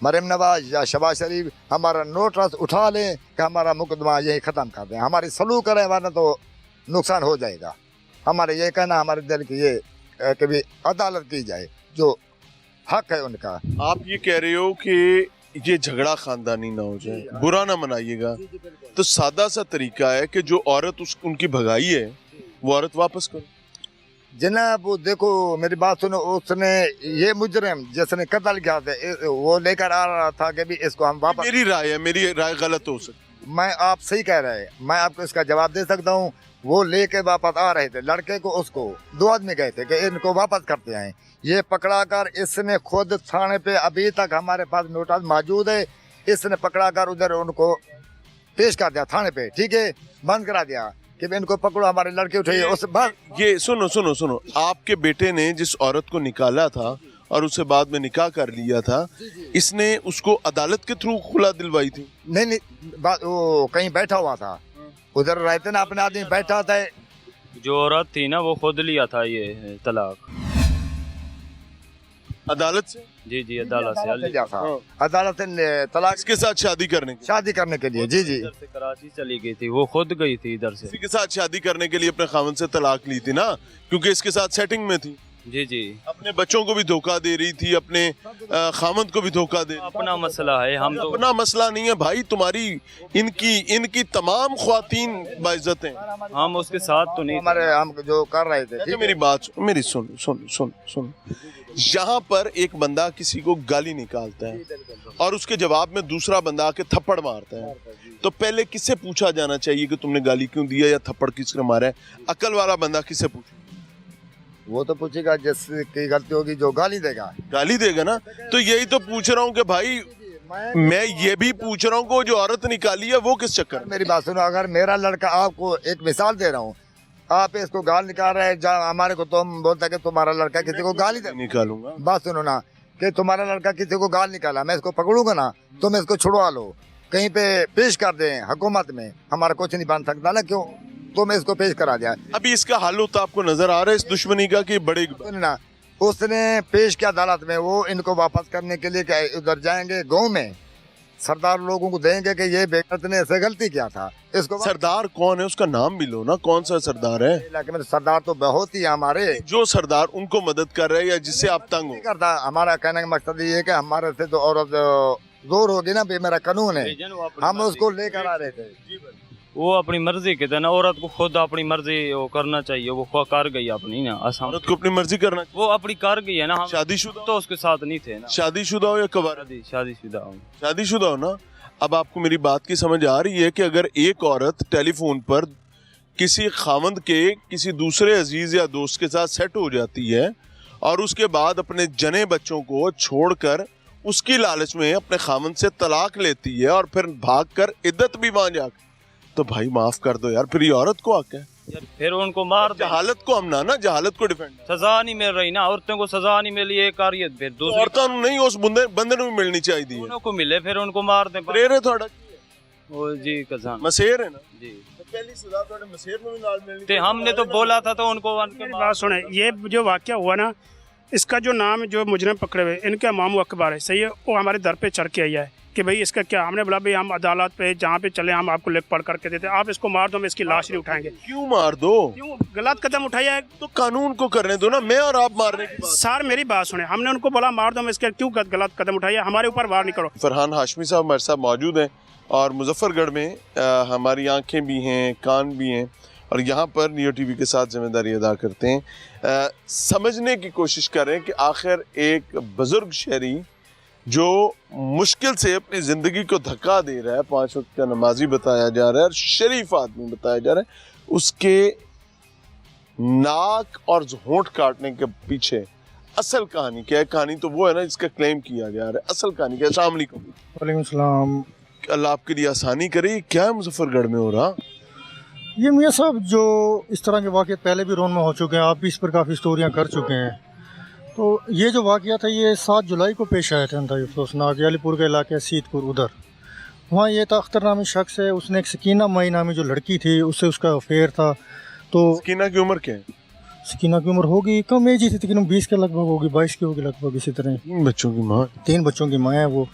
[SPEAKER 7] मरहम नवाज या शहबाज शरीफ हमारा नोटिस उठा लें कि हमारा मुकदमा यही ख़त्म कर दें, हमारी सलूक करें, वरना तो नुकसान हो जाएगा। हमारे ये कहना, हमारे दिल की ये कि भी अदालत की जाए, जो हक है उनका।
[SPEAKER 1] आप ये कह रहे हो कि ये झगड़ा खानदानी ना हो जाए, बुरा ना मनाइएगा, तो सादा सा तरीका है कि जो औरत उनकी भगाई है वो औरत वापस करो।
[SPEAKER 7] जनाब वो देखो मेरी बात सुनो, उसने ये मुजरिम जिसने कत्ल किया था वो लेकर आ रहा था कि भी इसको हम वापस।
[SPEAKER 1] मेरी राय है, मेरी राय गलत हो सकती।
[SPEAKER 7] मैं आप सही कह रहे हैं, मैं आपको इसका जवाब दे सकता हूँ। वो लेके वापस आ रहे थे, लड़के को उसको 2 आदमी गए थे कि इनको वापस करते आए। ये पकड़ा कर इसने खुद थाने पे, अभी तक हमारे पास नोटिस मौजूद है, इसने पकड़ा कर उधर उनको पेश कर दिया थाने पे, ठीक है, बंद करा दिया कि इनको पकड़ो, हमारे लड़के उठे। उस बात
[SPEAKER 1] ये सुनो, आपके बेटे ने जिस औरत को निकाला था और उसे बाद में निकाह कर लिया था, इसने उसको अदालत के थ्रू खुला दिलवाई थी?
[SPEAKER 7] नहीं, वो कहीं बैठा हुआ था, उधर रहते ना अपने आदमी बैठा था।
[SPEAKER 8] जो औरत थी ना वो खुद लिया था ये तलाक
[SPEAKER 1] अदालत से?
[SPEAKER 8] जी अदालत से
[SPEAKER 7] लिया था, अदालत ने तलाक
[SPEAKER 1] इसके साथ शादी करने के लिए।
[SPEAKER 7] जी
[SPEAKER 8] इधर से कराची चली गई थी, वो खुद गई थी इधर से।
[SPEAKER 1] इसी के साथ शादी करने के लिए अपने खावन से तलाक ली थी ना, क्योंकि इसके साथ सेटिंग में थी।
[SPEAKER 8] जी
[SPEAKER 1] अपने बच्चों को भी धोखा दे रही थी, अपने खामद को भी धोखा दे।
[SPEAKER 8] अपना मसला है, हम तो
[SPEAKER 1] अपना मसला नहीं है भाई, तुम्हारी इनकी तमाम ख्वातीन बाइज्जत हैं।
[SPEAKER 8] हम उसके साथ तो नहीं
[SPEAKER 7] हमारे हम जो कर रहे थे,
[SPEAKER 1] अच्छा मेरी बात मेरी सुन सुन सुन सुन यहाँ पर एक बंदा किसी को गाली निकालता है और उसके जवाब में दूसरा बंदा आके थप्पड़ मारता है, तो पहले किससे पूछा जाना चाहिए कि तुमने गाली क्यों दिया या थप्पड़ किसने मारा है? अकल वाला बंदा किससे पूछे?
[SPEAKER 7] वो तो पूछेगा जिसकी गलती होगी, जो गाली देगा ना। तो यही तो पूछ रहा हूँ कि भाई मैं ये भी पूछ रहा हूँ कि जो औरत निकाली है वो किस चक्कर में? मेरी बात सुनो, अगर मेरा लड़का, आपको एक मिसाल दे रहा हूँ, आप इसको गाल निकाल रहे हैं, हमारे को तो हम बोलते हैं कि तुम्हारा लड़का किसी को गाली दे,
[SPEAKER 1] निकालूंगा।
[SPEAKER 7] बात सुनो ना, कि तुम्हारा लड़का किसी को गाल निकाला, मैं इसको पकड़ूंगा ना, तुम इसको छुड़वा लो, कहीं पे पेश कर दें हुकूमत में, हमारा कुछ नहीं बन सकता ना, क्यों तुम इसको पेश करा दिया।
[SPEAKER 1] अभी इसका हल होता आपको नजर आ रहा है इस दुश्मनी का कि बड़े
[SPEAKER 7] ना उसने पेश किया अदालत में, वो इनको वापस करने के लिए क्या उधर जाएंगे गाँव में, सरदार लोगों को देंगे कि ये बेगत ने ऐसे गलती किया था, इसको।
[SPEAKER 1] सरदार कौन है, उसका नाम भी लो ना, कौन सा सरदार है?
[SPEAKER 7] इलाके में सरदार तो बहुत ही हमारे,
[SPEAKER 1] जो सरदार उनको मदद कर रहे हैं या जिससे आप तंग हो?
[SPEAKER 7] करता। हमारा कहने का मकसद ये है कि हमारे से तो औरत जोर होगी ना, मेरा कानून है, हम उसको लेकर आ रहे थे।
[SPEAKER 8] वो अपनी मर्जी के थे ना, औरत को खुद अपनी मर्जी वो करना चाहिए, वो कर गई अपनी ना,
[SPEAKER 1] औरत को अपनी मर्जी करना,
[SPEAKER 8] वो अपनी कर गई है ना। हम
[SPEAKER 1] शादीशुदा
[SPEAKER 8] तो उसके साथ नहीं थे ना।
[SPEAKER 1] शादीशुदा हो या कबार?
[SPEAKER 8] शादीशुदा हो।
[SPEAKER 1] शादीशुदा हो ना। अब आपको मेरी बात की समझ आ रही है कि अगर एक औरत टेलीफोन पर किसी खामंद के किसी दूसरे अजीज या दोस्त के साथ सेट हो जाती है और उसके बाद अपने जने बच्चों को छोड़कर उसकी लालच में अपने खामंद से तलाक लेती है और फिर भागकर इद्दत भी मान जाकर, तो भाई माफ कर दो यार, फिर ये औरत को आके
[SPEAKER 8] यार फिर उनको मार दे।
[SPEAKER 1] जहालत को हम ना जहालत को डिफेंड,
[SPEAKER 8] सजा नहीं मिल रही ना, औरतों को सजा नहीं मिली, एक कार्य फिर दूसरी
[SPEAKER 1] औरतों नहीं, उस बंदे को मिलनी चाहिए,
[SPEAKER 8] उनको को मिले फिर उनको मार दे।
[SPEAKER 1] प्रेर है थोड़ा
[SPEAKER 8] वो जी कसान
[SPEAKER 1] मसेर है ना
[SPEAKER 8] जी,
[SPEAKER 1] तो पहली सजा थोड़ा मसेर में भी नाल मिलनी
[SPEAKER 8] ते हमने तो बोला था तो उनको
[SPEAKER 6] बात सुने, ये जो वाकया हुआ ना, इसका जो नाम जो मुजरिम पकड़े हुए इनका मामू अकबर है, सही है, वो हमारे दर पे चढ़ के आया है कि भाई इसका क्या, हमने बोला भाई हम अदालत पे जहाँ पे चले हम आपको लेख पढ़ करके देते, आप इसको मार दो, हम इसकी लाश नहीं उठाएंगे।
[SPEAKER 1] क्यों मार दो?
[SPEAKER 6] क्यों गलत कदम उठाया है?
[SPEAKER 1] तो कानून को करने दो ना, मैं और आप मारने की बात।
[SPEAKER 6] सर मेरी बात सुने, हमने उनको बोला मार दो, हम इसके क्यों गलत कदम उठाया, हमारे ऊपर वार नहीं करो।
[SPEAKER 1] फरहान हाशमी साहब हमारे साथ मौजूद हैं और मुजफ्फरगढ़ में हमारी आंखें भी हैं, कान भी हैं और यहाँ पर नियो टीवी के साथ जिम्मेदारी अदा करते हैं। समझने की कोशिश करें कि आखिर एक बुजुर्ग शहरी जो मुश्किल से अपनी ज़िंदगी को धक्का दे रहा है, 5 वक्त का नमाजी बताया जा रहा है और शरीफ आदमी बताया जा रहा है, उसके नाक और होंठ काटने के पीछे असल कहानी क्या है? कहानी तो वो है ना जिसका क्लेम किया जा रहा है, असल कहानी क्या है? अस्सलाम वालेकुम।
[SPEAKER 9] वालेकुम सलाम।
[SPEAKER 1] अल्लाह आपके लिए आसानी करे। क्या है मुजफ्फरगढ़ में हो रहा?
[SPEAKER 9] ये मियाँ साहब जो इस तरह के वाक़े पहले भी रोन में हो चुके हैं, आप भी इस पर काफ़ी स्टोरियाँ कर चुके हैं, तो ये जो वाक़या था ये 7 जुलाई को पेश आया था अफसोसनाक, अलीपुर का इलाके है सीतपुर, उधर वहाँ ये था अख्तर नामी शख्स है, उसने एक सकीना मई नामी जो लड़की थी उससे उसका अफेयर था। तो
[SPEAKER 1] सकीना की उम्र क्या है?
[SPEAKER 9] सकीना की उम्र होगी कम एज ही थी, तकरीबन 20 के लगभग होगी, 22 की होगी लगभग, इसी तरह।
[SPEAKER 1] 3 बच्चों की माँ।
[SPEAKER 9] 3 बच्चों की माँ है वो।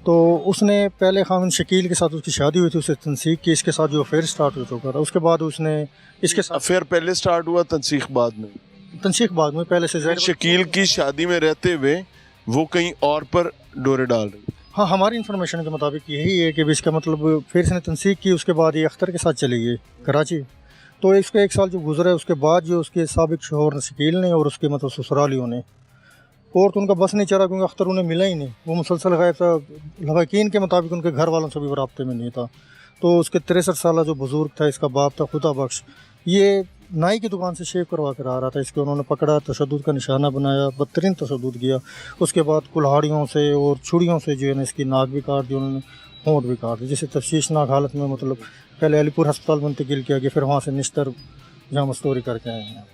[SPEAKER 9] तो उसने पहले खामिन शकील के साथ उसकी शादी हुई थी, उससे तनसीक की, इसके साथ जो अफेयर स्टार्ट हो चुका था, उसके बाद उसने इसके साथ
[SPEAKER 1] अफेयर पहले स्टार्ट हुआ, तनसीख बाद में?
[SPEAKER 9] तनसीख बाद में, पहले से
[SPEAKER 1] शकील की शादी में रहते हुए वो कहीं और पर डोरे डाल रही।
[SPEAKER 9] हाँ, हमारी इन्फॉर्मेशन के मुताबिक यही है कि इसका मतलब फिर इसने तनसीक की, उसके बाद ये अख्तर के साथ चली गई कराची। तो इसका 1 साल जो गुजरा है उसके बाद जो उसके साबिक शोहर शकील ने और उसके मतलब ससुरालियों ने, और तो उनका बस नहीं चला क्योंकि अख्तर उन्हें मिला ही नहीं, वो मुसलसल गायब था, लवाकीन के मुताबिक उनके घर वालों से भी राब्ते में नहीं था। तो उसके 63 साल जो बुजुर्ग था, इसका बाप था खुदा बख्श, ये नाई की दुकान से शेव करवा कर आ रहा था, इसके उन्होंने पकड़ा, तशद्दुद का निशाना बनाया, बदतरीन तशद्दुद किया, उसके बाद कुल्हाड़ियों से और छुड़ियों से जो है ना इसकी नाक भी काट दी उन्होंने, होंठ भी काट दी, जिसे तफ्शीशनाक हालत में मतलब पहले अलीपुर अस्पताल मुंतकिल किया गया, फिर वहाँ से निश्तर जहाँ स्टोरी करके आए हैं।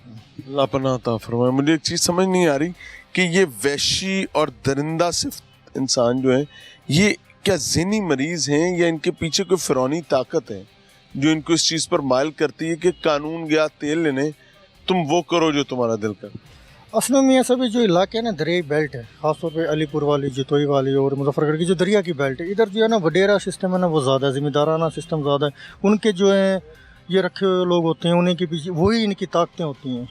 [SPEAKER 1] अल्लाह पनाह अता फरमाए। मुझे एक चीज़ समझ नहीं आ रही कि ये वहशी और दरिंदा सिर्फ इंसान जो है, ये क्या ज़हनी मरीज़ हैं या इनके पीछे कोई फ़िरौनी ताकत है जो इनको इस चीज़ पर माइल करती है कि कानून गया तेल लेने, तुम वो करो जो तुम्हारा दिल कर।
[SPEAKER 9] असल में मियाँ सभी जो इलाके है ना दरियाई बेल्ट है, ख़ासतौर पे अलीपुर वाली, जतोई वाली और मुजफ्फरगढ़ की जो दरिया की बेल्ट है, इधर जो है ना वडेरा सिस्टम है ना वो ज़्यादा है, ज़िम्मेदाराना सिस्टम ज़्यादा है, उनके जो है ये रखे हुए लोग होते हैं, उन्हीं के पीछे वही इनकी ताकतें होती हैं।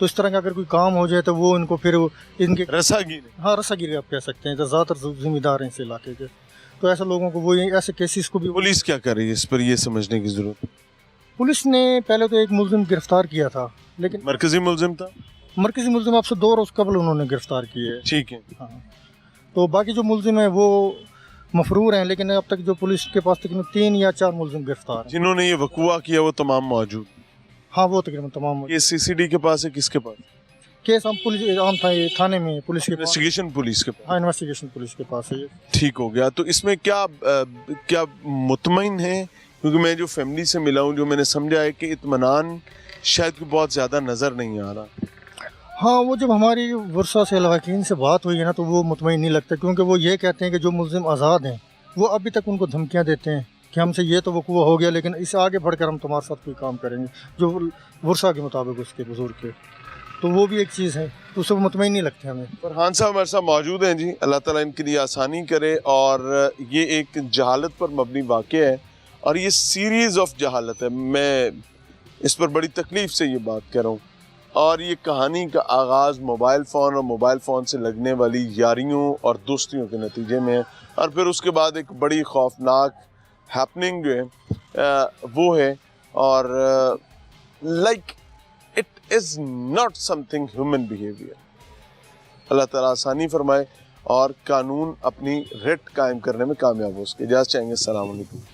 [SPEAKER 9] तो इस तरह का अगर कोई काम हो जाए तो वो इनको फिर इनके
[SPEAKER 1] रसागिरी,
[SPEAKER 9] हाँ रसागिरी आप कह सकते हैं, तो ज़्यादातर जिम्मेदार हैं इस इलाके के। तो ऐसे लोगों को वो ऐसे केसेस को भी
[SPEAKER 1] पुलिस क्या कर रही है इस पर, ये समझने की जरूरत है।
[SPEAKER 9] पुलिस ने पहले तो एक मुलजिम गिरफ्तार किया था, लेकिन
[SPEAKER 1] मरकजी मुलजिम था,
[SPEAKER 9] मरकजी मुलजिम आपसे 2 रोज़ कबल उन्होंने गिरफ्तार किए है।
[SPEAKER 1] ठीक है।
[SPEAKER 9] हाँ, तो बाकी जो मुलजिम है वो मफरूर हैं, लेकिन अब तक जो पुलिस के पास तकरीबन 3 या 4 मुलजिम गिरफ्तार हैं।
[SPEAKER 1] जिन्होंने ये वकुआ किया वो तमाम मौजूद?
[SPEAKER 9] हाँ वो तकरीबन तमाम।
[SPEAKER 1] ये सीसीडी के पास है, किसके पास?
[SPEAKER 9] केस हम पुलिस आम था, ये थाने में पुलिस के पास।
[SPEAKER 1] इन्वेस्टिगेशन पुलिस के पास?
[SPEAKER 9] हाँ इन्वेस्टिगेशन पुलिस के पास है ये।
[SPEAKER 1] ठीक हो गया। तो इसमें क्या मुतमईन है? क्योंकि मैं जो फैमिली से मिला हूँ, जो मैंने समझा है कि इत्मीनान शायद कोई बहुत ज़्यादा नज़र नहीं आ रहा।
[SPEAKER 9] हाँ वो जब हमारी वर्षा से लवाकीन से बात हुई है ना, तो वो मुतमईन नहीं लगता, क्योंकि वो ये कहते हैं कि जो मुलजिम आज़ाद हैं वो अभी तक उनको धमकियाँ देते हैं कि हमसे ये तो वक़ूआ हो गया, लेकिन इससे आगे बढ़कर हम तुम्हारे साथ कोई काम करेंगे, जो वर्षा के मुताबिक उसके बुजुर्ग के। तो वो भी एक चीज़ है, तो उससे मुतमईन नहीं लगते हमें।
[SPEAKER 1] फरहान साहब हमारे साथ मौजूद हैं जी, अल्लाह ताला इनके लिए आसानी करे। और ये एक जहालत पर मबनी वाक़या है और ये सीरीज़ ऑफ जहालत है। मैं इस पर बड़ी तकलीफ़ से ये बात कह रहा हूँ। और ये कहानी का आगाज़ मोबाइल फ़ोन और मोबाइल फ़ोन से लगने वाली यारियों और दोस्तियों के नतीजे में है, और फिर उसके बाद एक बड़ी खौफनाक हैपनिंग जो है वो है। और like it is not something human behaviour. Allah ताला आसानी फरमाए और कानून अपनी रिट कायम करने में कामयाब हो सके। इजाज़त चाहेंगे। अस्सलाम वालेकुम।